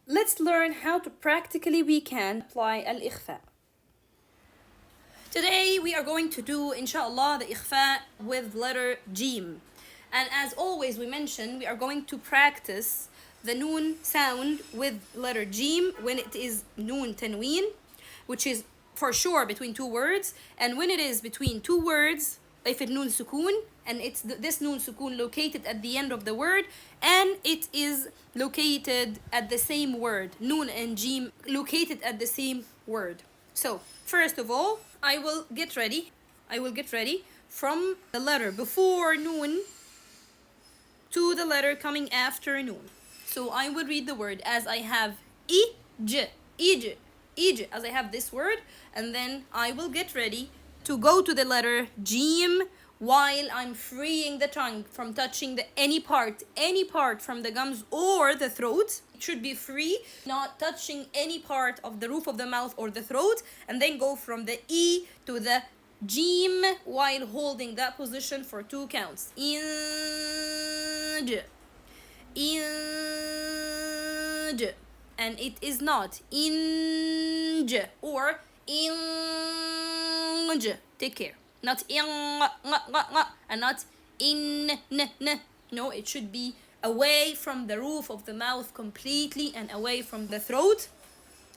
let's learn how to practically we can apply al-ikhfaa. Today we are going to do, inshallah, the ikhfaa with letter Jim. And as always we mentioned, we are going to practice the noon sound with letter Jim when it is noon tanween, which is for sure between two words. And when it is between two words, if it noon sukoon, and it's this noon sukoon located at the end of the word, and it is located at the same word, noon and Jim located at the same word. So first of all, I will get ready from the letter before noon to the letter coming after noon. So I will read the word as I have ij, as I have this word, and then I will get ready to go to the letter Jim while I'm freeing the tongue from touching any part from the gums or the throat. It should be free, not touching any part of the roof of the mouth or the throat, and then go from the E to the Jim while holding that position for 2 counts. Inj, inj, and it is not inj or inj. Take care. Not in and not in n. No, it should be away from the roof of the mouth completely and away from the throat.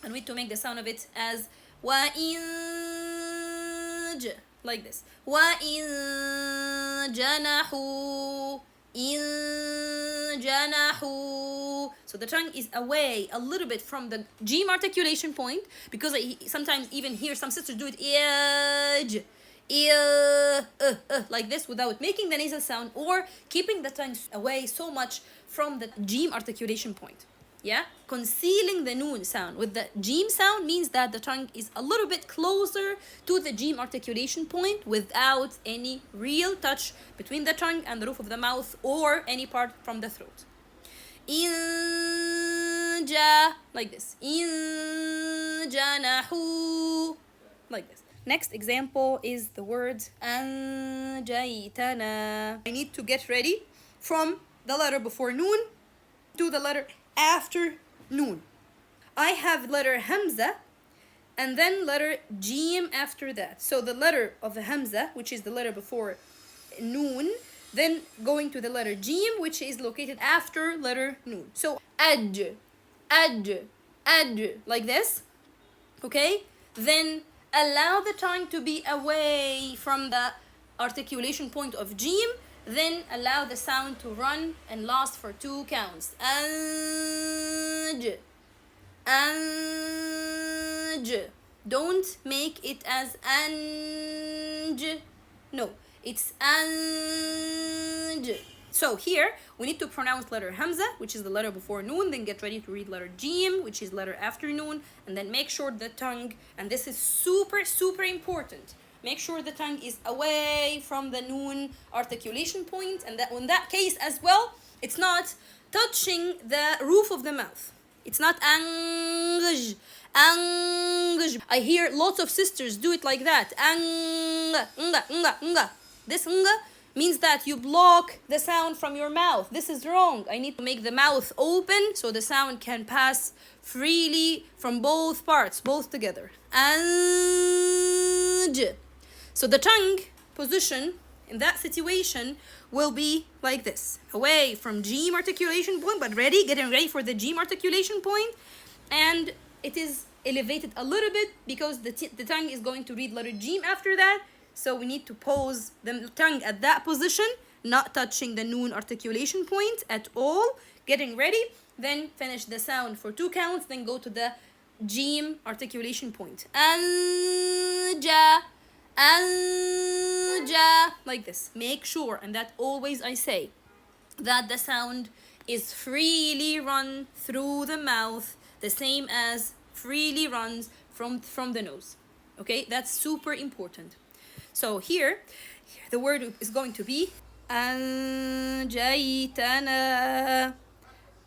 And we need to make the sound of it as wa inj, like this. Wa in janahu, in janahu. So the tongue is away a little bit from the Jim articulation point, because I sometimes even hear some sisters do it like this without making the nasal sound or keeping the tongue away so much from the Jim articulation point. Yeah, concealing the noon sound with the Jim sound means that the tongue is a little bit closer to the Jim articulation point without any real touch between the tongue and the roof of the mouth or any part from the throat. Inja, like this. Injanahu, like this. Next example is the word anjaytana. I need to get ready from the letter before noon to the letter after noon. I have letter Hamza and then letter Jim after that. So the letter of the Hamza, which is the letter before noon, then going to the letter Jim, which is located after letter noon. So aj, like this. Okay? Then allow the tongue to be away from the articulation point of Jim. Then allow the sound to run and last for 2 counts. Anj, anj. Don't make it as anj. No, it's anj. So here we need to pronounce letter Hamza, which is the letter before noon, then get ready to read letter Jim, which is letter after noon, and then make sure the tongue, and this is super important, make sure the tongue is away from the noon articulation point, and that in that case as well, it's not touching the roof of the mouth. It's not angj. I hear lots of sisters do it like that. This means that you block the sound from your mouth. This is wrong. I need to make the mouth open so the sound can pass freely from both parts, both together. Anj. So the tongue position in that situation will be like this, away from Jim articulation point, but getting ready for the Jim articulation point, and it is elevated a little bit because the tongue is going to read letter Jim after that. So we need to pose the tongue at that position, not touching the noon articulation point at all. Getting ready, then finish the sound for 2 counts, then go to the Jim articulation point. Anja, anja, like this. Make sure, and that always I say, that the sound is freely run through the mouth, the same as freely runs from the nose. Okay, that's super important. So here the word is going to be anjaytana,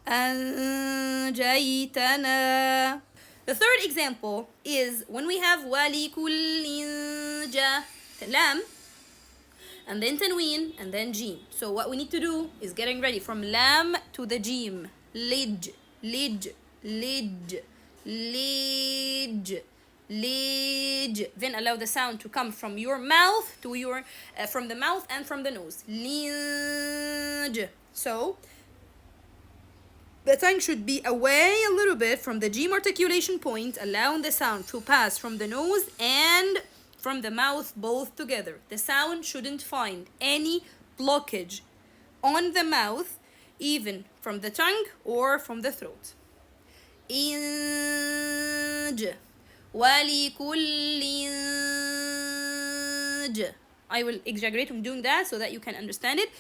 anjaytana. The third example is when we have wali kullin ja, lam, and then tanween, and then jim. So what we need to do is getting ready from lam to the jim. Lij, lid, lid, lid. Then allow the sound to come from your mouth to your from the mouth and from the nose. Lid. So the tongue should be away a little bit from the Jim articulation point, allowing the sound to pass from the nose and from the mouth both together. The sound shouldn't find any blockage on the mouth, even from the tongue or from the throat. إنج ولكل I will exaggerate when doing that so that you can understand it.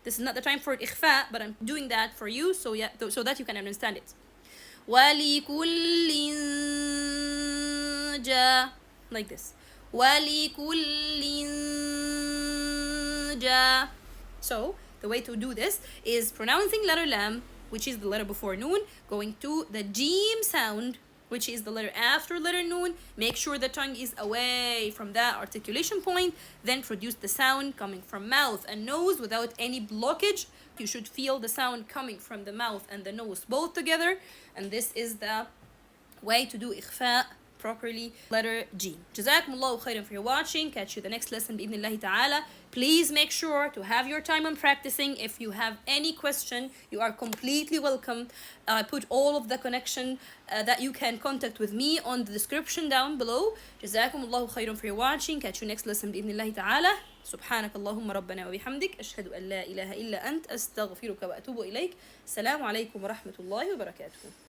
This is not the time for ikhfaa, but I'm doing that for you so that you can understand it. Like this. So the way to do this is pronouncing letter lam, which is the letter before noon, going to the jim sound, which is the letter after letter noon. Make sure the tongue is away from that articulation point. Then produce the sound coming from mouth and nose without any blockage. You should feel the sound coming from the mouth and the nose both together. And this is the way to do ikhfaa properly, letter G. Jazakumullahu khairan for your watching. Catch you the next lesson bi'idhnillahi ta'ala. Please make sure to have your time on practicing. If you have any question, you are completely welcome. I put all of the connection that you can contact with me on the description down below. Jazakumullahu khairan for your watching. Catch you next lesson bi'idhnillahi ta'ala. سبحانك اللهم ربنا وبحمدك أشهد أن لا إله إلا أنت أستغفرك وأتوب إليك. السلام عليكم ورحمة الله وبركاته.